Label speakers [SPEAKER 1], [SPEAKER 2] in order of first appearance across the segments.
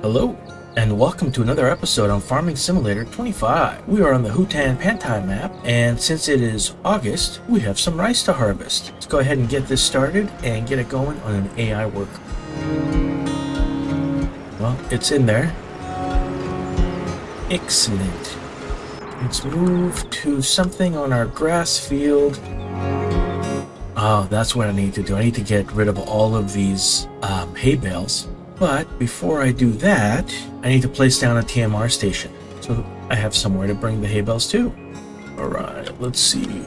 [SPEAKER 1] Hello, and welcome to another episode on Farming Simulator 25. We are on the Hutan Pantai Map, and since it is August, we have some rice to harvest. Let's go ahead and get this started and get it going on an AI worker. Well, it's in there. Excellent. Let's move to something on our grass field. Oh, that's what I need to do. I need to get rid of all of these hay bales. But before I do that, I need to place down a TMR station, so I have somewhere to bring the hay bales to. Alright, let's see.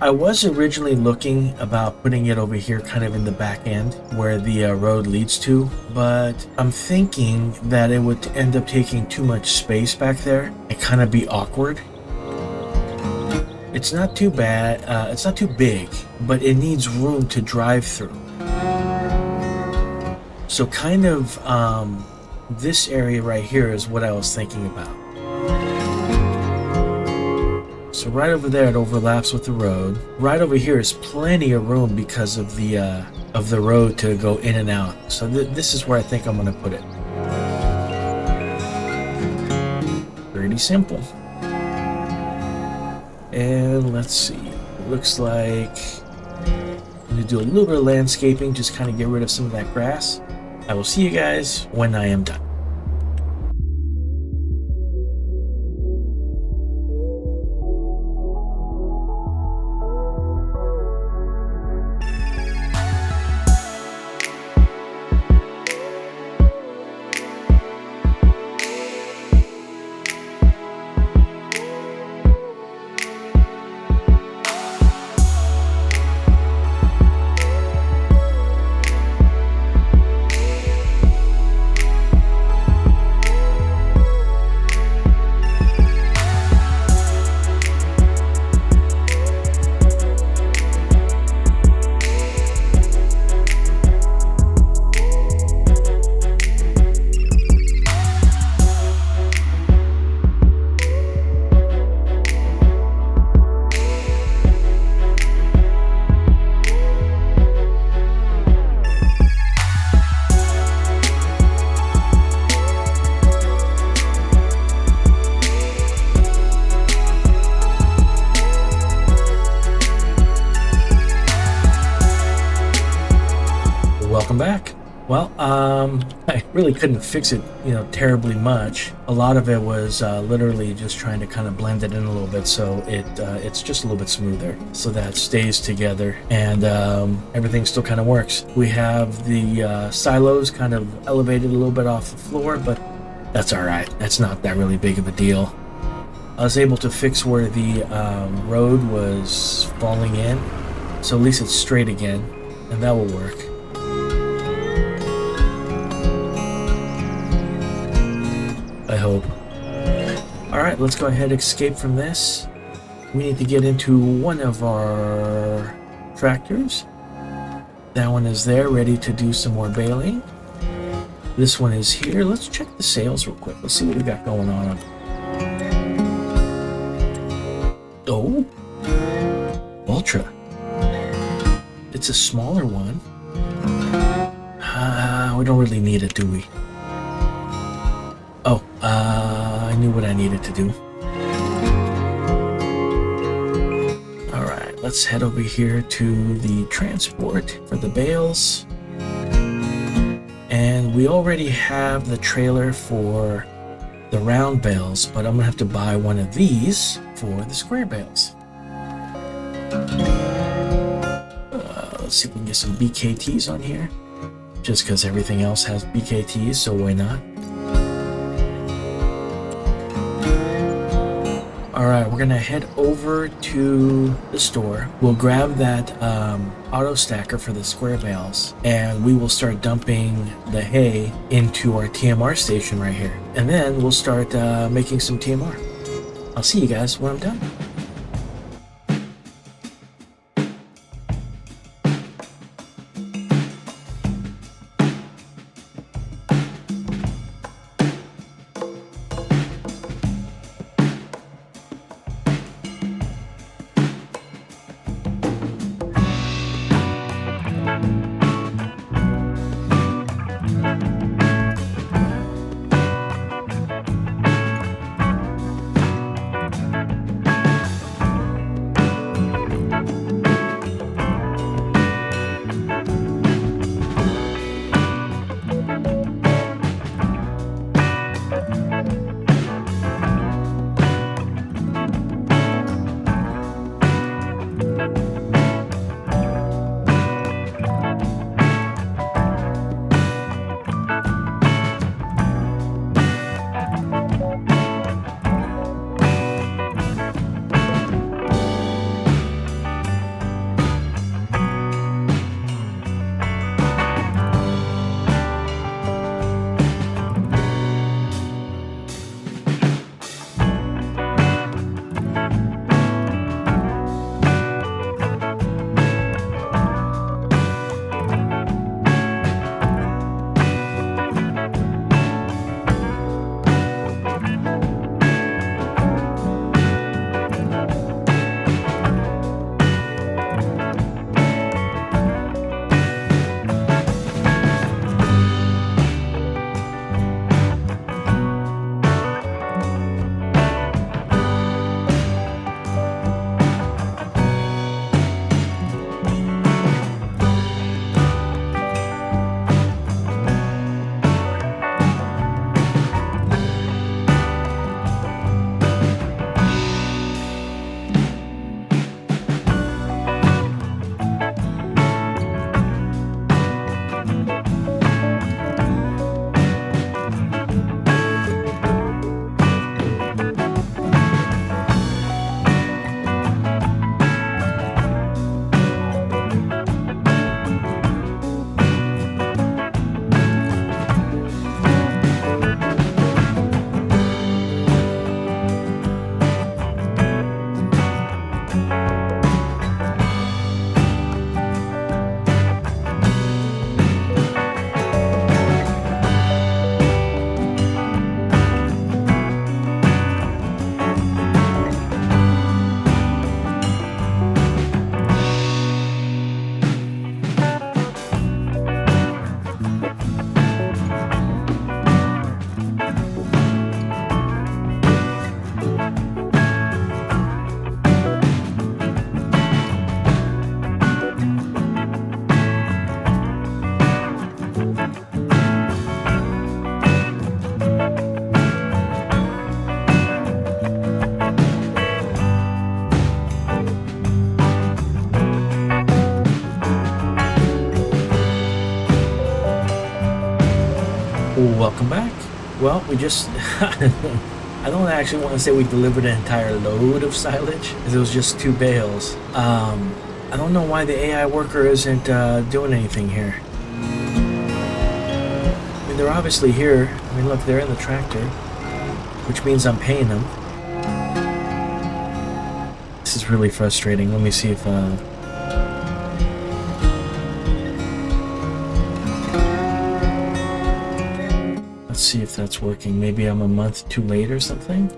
[SPEAKER 1] I was originally looking about putting it over here kind of in the back end where the road leads to, but I'm thinking that it would end up taking too much space back there and kind of be awkward. It's not too bad, it's not too big, but it needs room to drive through. So kind of this area right here is what I was thinking about. So right over there it overlaps with the road. Right over here is plenty of room because of the road to go in and out. So this is where I think I'm going to put it. Pretty simple. And let's see. It looks like I'm going to do a little bit of landscaping, just kind of get rid of some of that grass. I will see you guys when I am done. Welcome back. Well, I really couldn't fix it, terribly much. A lot of it was literally just trying to kind of blend it in a little bit, so it's just a little bit smoother, so that stays together, and everything still kind of works. We have the silos kind of elevated a little bit off the floor, but that's all right. That's not that really big of a deal. I was able to fix where the road was falling in, so at least it's straight again, and that will work. I hope. Alright, let's go ahead and escape from this. We need to get into one of our tractors. That one is there, ready to do some more baling. This one is here. Let's check the sails real quick. Let's see what we got going on. Oh, Ultra. It's a smaller one. We don't really need it, do we? Oh, I knew what I needed to do. Alright, let's head over here to the transport for the bales. And we already have the trailer for the round bales, but I'm going to have to buy one of these for the square bales. Let's see if we can get some BKTs on here. Just because everything else has BKTs, so why not? Alright, we're gonna head over to the store. We'll grab that auto stacker for the square bales, and we will start dumping the hay into our TMR station right here. And then we'll start making some TMR. I'll see you guys when I'm done. welcome back. Well, we just... I don't actually want to say we delivered an entire load of silage, as it was just 2 bales. I don't know why the AI worker isn't doing anything here. I mean, they're obviously here. I mean, look, they're in the tractor, which means I'm paying them. This is really frustrating. Let me see if... Let's see if that's working. Maybe I'm a month too late or something?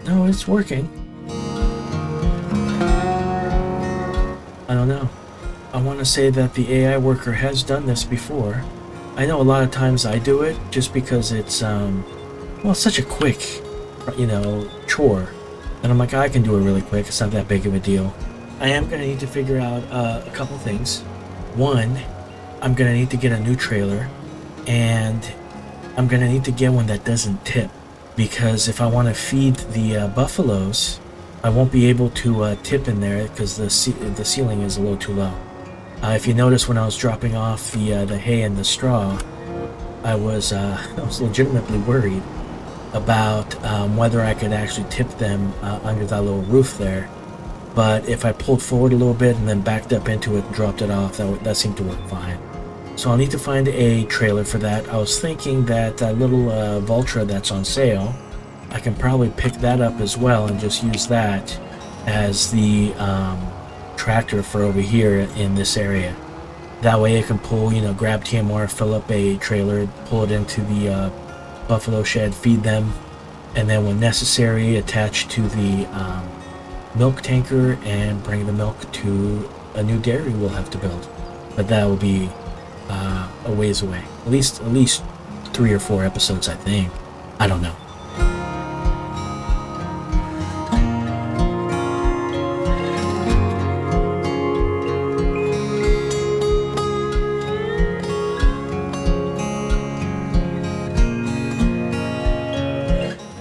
[SPEAKER 1] No, it's working. I don't know. I want to say that the AI worker has done this before. I know a lot of times I do it just because it's, well, such a quick, chore. And I'm like, I can do it really quick. It's not that big of a deal. I am going to need to figure out a couple things. One, I'm going to need to get a new trailer. And I'm going to need to get one that doesn't tip. Because if I want to feed the buffaloes, I won't be able to tip in there because the ceiling is a little too low. If you notice, when I was dropping off the hay and the straw, I was legitimately worried about whether I could actually tip them under that little roof there. But if I pulled forward a little bit and then backed up into it and dropped it off, that seemed to work fine. So I'll need to find a trailer for that. I was thinking that little Vultra that's on sale, I can probably pick that up as well and just use that as the tractor for over here in this area. That way I can pull, grab TMR, fill up a trailer, pull it into the buffalo shed, feed them, and then when necessary attach to the milk tanker and bring the milk to a new dairy we'll have to build. But that will be a ways away. At least 3 or 4 episodes, I think. I don't know.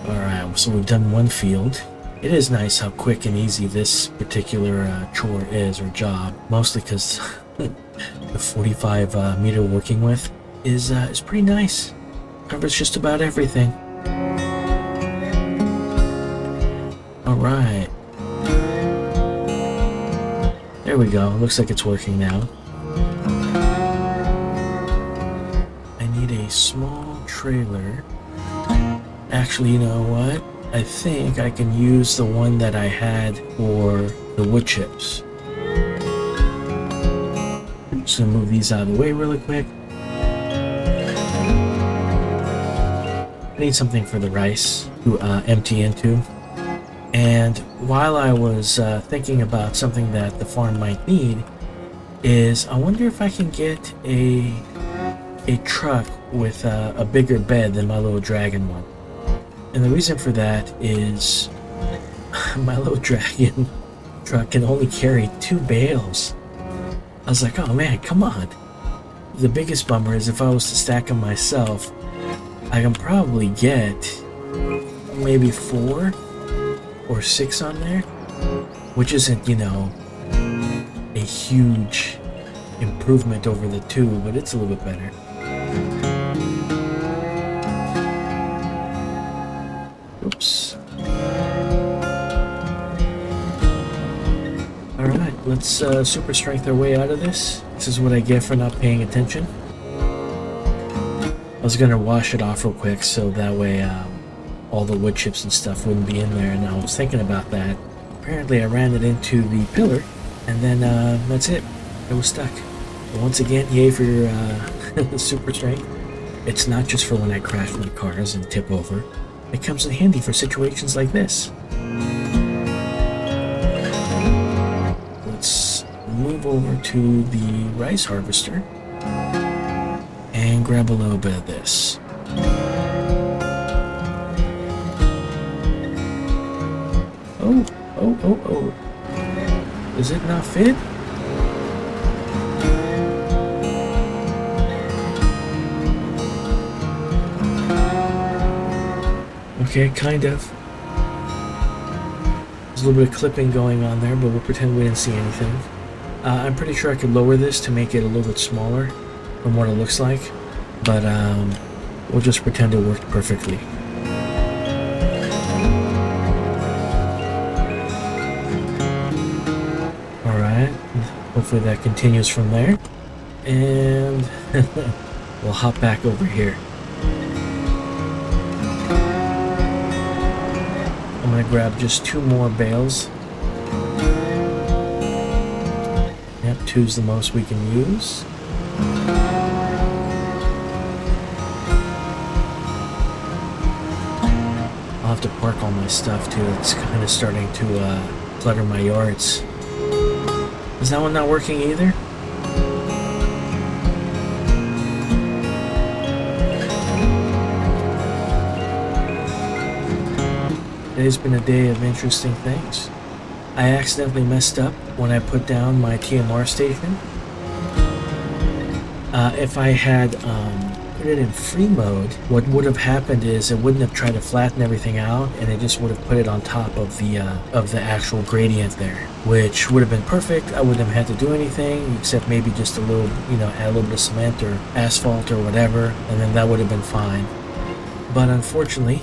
[SPEAKER 1] Alright, so we've done one field. It is nice how quick and easy this particular chore is, or job. Mostly because the 45 meter working width is pretty nice. Covers just about everything. Alright. There we go. Looks like it's working now. I need a small trailer. Actually, you know what? I think I can use the one that I had for the wood chips. Just gonna move these out of the way really quick. I need something for the rice to empty into. And while I was thinking about something that the farm might need, is I wonder if I can get a truck with a bigger bed than my little Dragon one. And the reason for that is my little Dragon truck can only carry 2 bales. I was like, oh man, come on. The biggest bummer is if I was to stack them myself, I can probably get maybe 4 or 6 on there, which isn't, a huge improvement over the 2, but it's a little bit better. Oops. Alright, let's super strength our way out of this. This is what I get for not paying attention. I was gonna wash it off real quick so that way all the wood chips and stuff wouldn't be in there, and I was thinking about that. Apparently I ran it into the pillar, and then that's it. It was stuck. But once again, yay for your super strength. It's not just for when I crash my cars and tip over. It comes in handy for situations like this. Let's move over to the rice harvester and grab a little bit of this. Oh. Does it not fit? Okay, kind of. There's a little bit of clipping going on there, but we'll pretend we didn't see anything. I'm pretty sure I could lower this to make it a little bit smaller from what it looks like. but we'll just pretend it worked perfectly. Alright, hopefully that continues from there. And we'll hop back over here. I'm gonna grab just 2 more bales. Yep, 2's the most we can use. I'll have to park all my stuff too. It's kind of starting to clutter my yards. Is that one not working either? Today's been a day of interesting things. I accidentally messed up when I put down my TMR station. If I had put it in free mode, what would have happened is it wouldn't have tried to flatten everything out, and it just would have put it on top of the actual gradient there, which would have been perfect. I wouldn't have had to do anything except maybe just a little, add a little bit of cement or asphalt or whatever, and then that would have been fine. But unfortunately,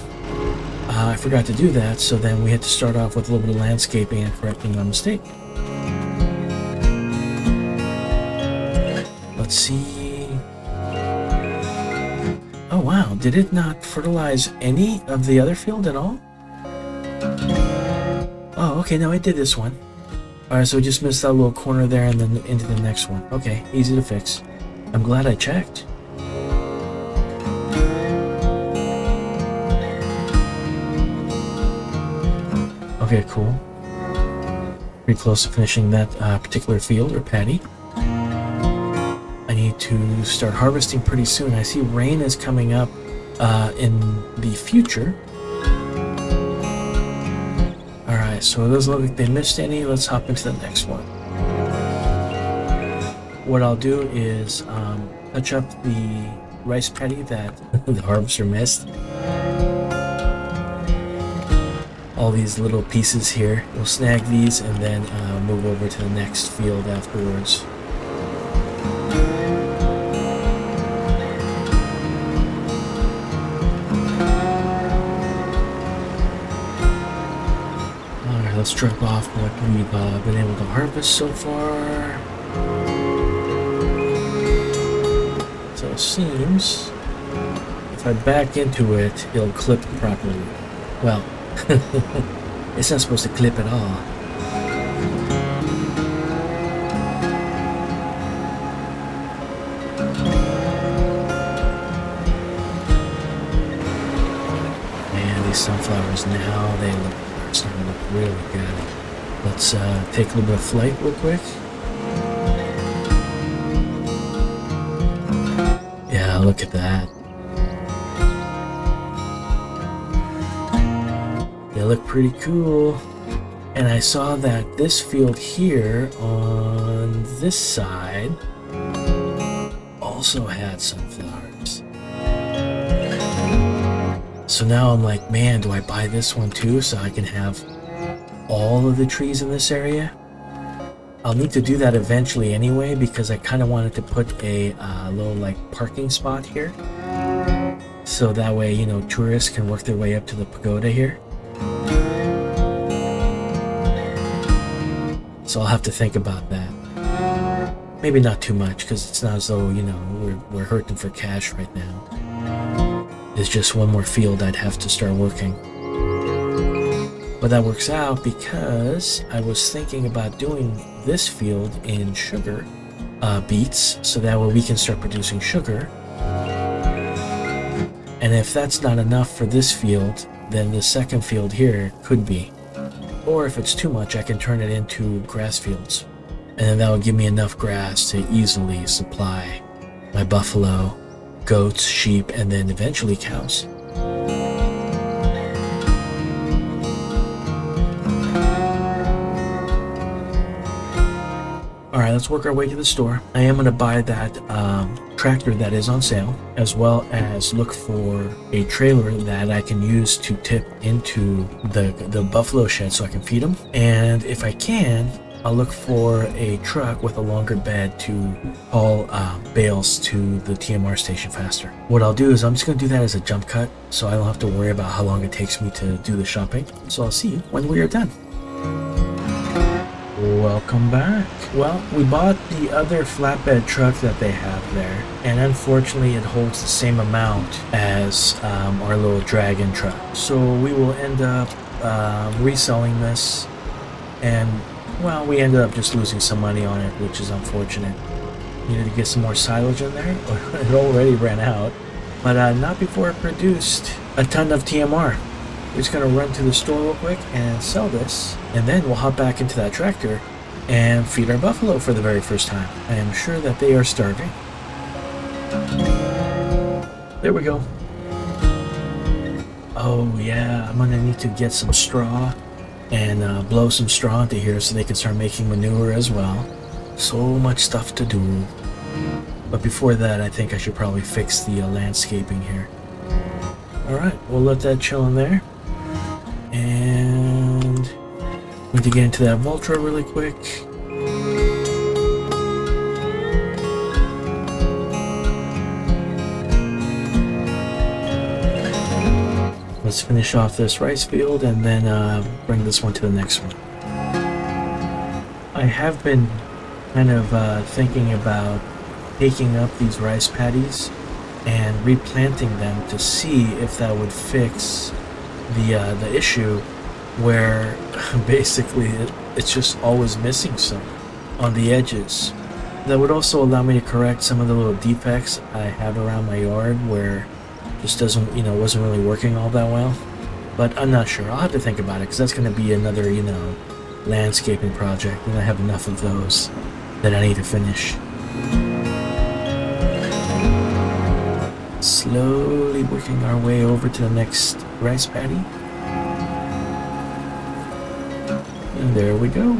[SPEAKER 1] I forgot to do that, so then we had to start off with a little bit of landscaping and correcting our mistake. Let's see. Oh wow, did it not fertilize any of the other field at all? Oh, okay, no, it did this one. Alright, so we just missed that little corner there and then into the next one. Okay, easy to fix. I'm glad I checked. Okay, cool. Pretty close to finishing that particular field or paddy. I need to start harvesting pretty soon. I see rain is coming up in the future. Alright, so it doesn't look like they missed any. Let's hop into the next one. What I'll do is touch up the rice paddy that the harvester missed. All these little pieces here. We'll snag these and then move over to the next field afterwards. Alright, let's drop off what we've been able to harvest so far. So it seems if I back into it, it'll clip properly. Well, it's not supposed to clip at all. Man, these sunflowers now, they're starting to look really good. Let's take a little bit of flight real quick. Yeah, look at that. They look pretty cool. And I saw that this field here on this side also had sunflowers. So now I'm like, man, do I buy this one too so I can have all of the trees in this area? I'll need to do that eventually anyway, because I kind of wanted to put a little like parking spot here. So that way, tourists can work their way up to the pagoda here. So I'll have to think about that. Maybe not too much, because it's not as though, we're hurting for cash right now. There's just one more field I'd have to start working. But that works out because I was thinking about doing this field in sugar beets, so that way we can start producing sugar. And if that's not enough for this field, then the second field here could be. Or if it's too much, I can turn it into grass fields. And then that would give me enough grass to easily supply my buffalo, goats, sheep, and then eventually cows. Alright, let's work our way to the store. I am going to buy that tractor that is on sale, as well as look for a trailer that I can use to tip into the buffalo shed so I can feed them. And if I can, I'll look for a truck with a longer bed to haul bales to the TMR station faster. What I'll do is I'm just going to do that as a jump cut, so I don't have to worry about how long it takes me to do the shopping. So I'll see you when we are done. Welcome back. Well, we bought the other flatbed truck that they have there, and unfortunately it holds the same amount as our little dragon truck. So we will end up reselling this, and well, we ended up just losing some money on it, which is unfortunate. Needed to get some more silage in there. It already ran out, but not before it produced a ton of TMR. We're just gonna run to the store real quick and sell this, and then we'll hop back into that tractor and feed our buffalo for the very first time. I am sure that they are starving. There we go. Oh yeah, I'm gonna need to get some straw and blow some straw into here so they can start making manure as well. So much stuff to do. But before that, I think I should probably fix the landscaping here. Alright, we'll let that chill in there. And need to get into that Voltra really quick. Let's finish off this rice field and then bring this one to the next one. I have been kind of thinking about taking up these rice paddies and replanting them to see if that would fix the issue where basically it's just always missing some on the edges. That would also allow me to correct some of the little defects I have around my yard where just doesn't, wasn't really working all that well. But I'm not sure. I'll have to think about it because that's going to be another, landscaping project, and I have enough of those that I need to finish. Slowly working our way over to the next rice paddy. And there we go.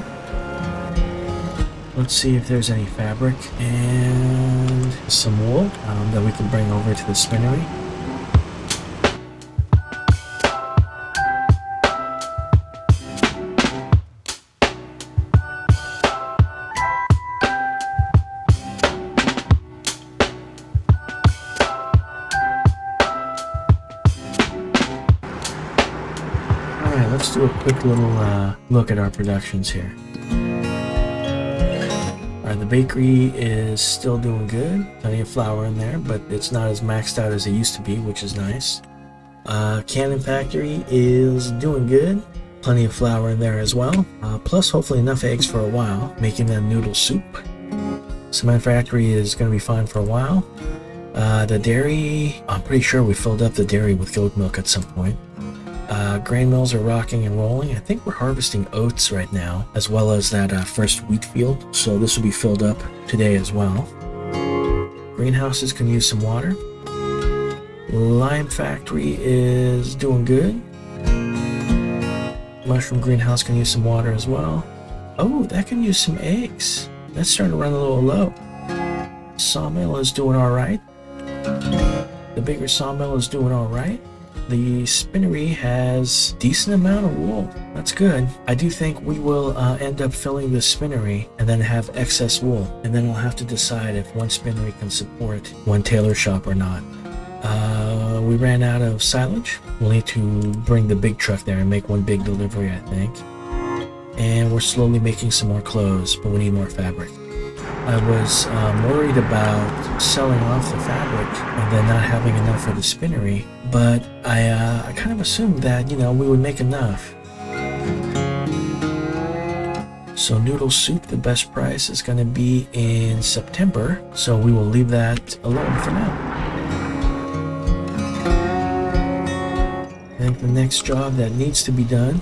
[SPEAKER 1] Let's see if there's any fabric and some wool that we can bring over to the spinnery. Let's do a quick little look at our productions here. The bakery is still doing good. Plenty of flour in there, but it's not as maxed out as it used to be, which is nice. Cannon factory is doing good. Plenty of flour in there as well. Plus hopefully enough eggs for a while, making that noodle soup. Cement factory is going to be fine for a while. The dairy, I'm pretty sure we filled up the dairy with goat milk at some point. Grain mills are rocking and rolling. I think we're harvesting oats right now, as well as that first wheat field, so this will be filled up today as well. Greenhouses can use some water. Lime factory is doing good. Mushroom greenhouse can use some water as well. Oh, that can use some eggs. That's starting to run a little low. Sawmill is doing alright. The bigger sawmill is doing alright. The spinnery has a decent amount of wool. That's good. I do think we will end up filling the spinnery and then have excess wool. And then we'll have to decide if one spinnery can support one tailor shop or not. We ran out of silage. We'll need to bring the big truck there and make one big delivery, I think. And we're slowly making some more clothes, but we need more fabric. I was worried about selling off the fabric and then not having enough for the spinnery, but I kind of assumed that, we would make enough. So noodle soup, the best price is going to be in September, so we will leave that alone for now. I think the next job that needs to be done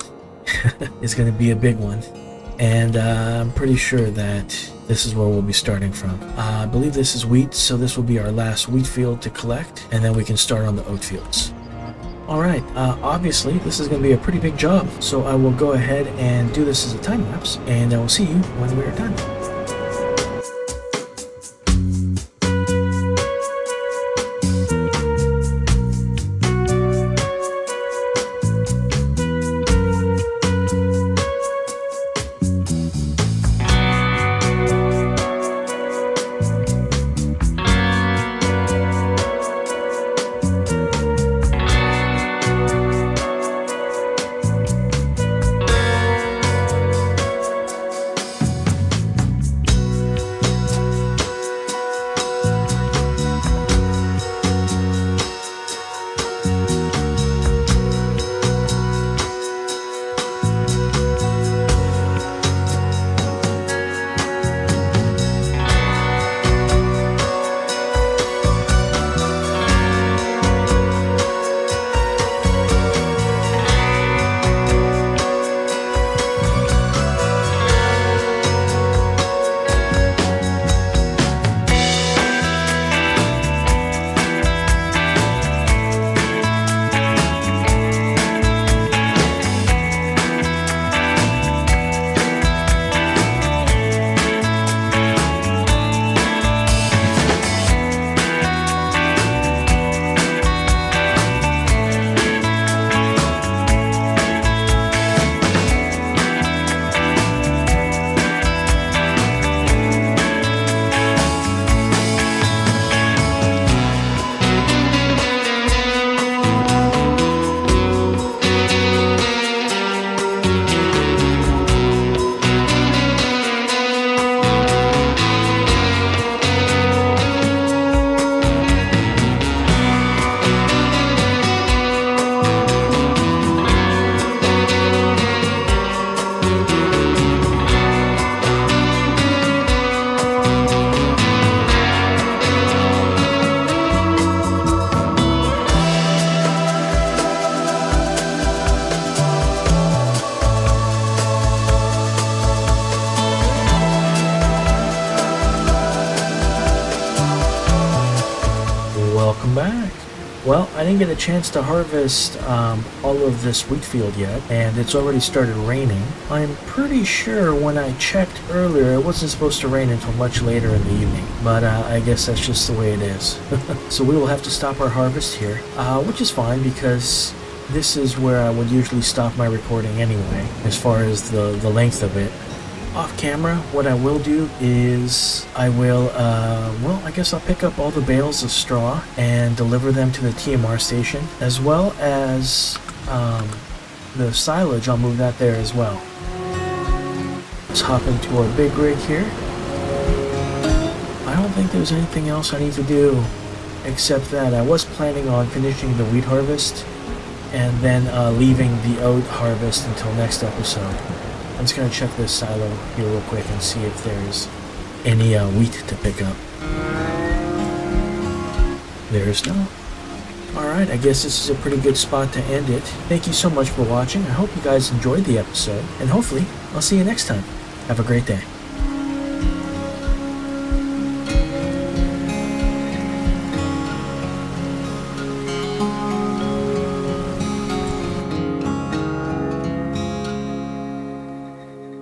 [SPEAKER 1] is going to be a big one, and I'm pretty sure that this is where we'll be starting from. I believe this is wheat, so this will be our last wheat field to collect, and then we can start on the oat fields. Alright, obviously this is going to be a pretty big job, so I will go ahead and do this as a time lapse, and I will see you when we are done. didn't get a chance to harvest all of this wheat field yet, and it's already started raining. I'm pretty sure when I checked earlier, it wasn't supposed to rain until much later in the evening, but I guess that's just the way it is. So we will have to stop our harvest here, which is fine because this is where I would usually stop my recording anyway, as far as the length of it. Off camera, what I will do is I will, well, I guess I'll pick up all the bales of straw and deliver them to the TMR station, as well as the silage. I'll move that there as well. Let's hop into our big rig here. I don't think there's anything else I need to do except that. I was planning on finishing the wheat harvest and then leaving the oat harvest until next episode. I'm just going to check this silo here real quick and see if there's any wheat to pick up. There's none. Alright, I guess this is a pretty good spot to end it. Thank you so much for watching. I hope you guys enjoyed the episode, and hopefully I'll see you next time. Have a great day.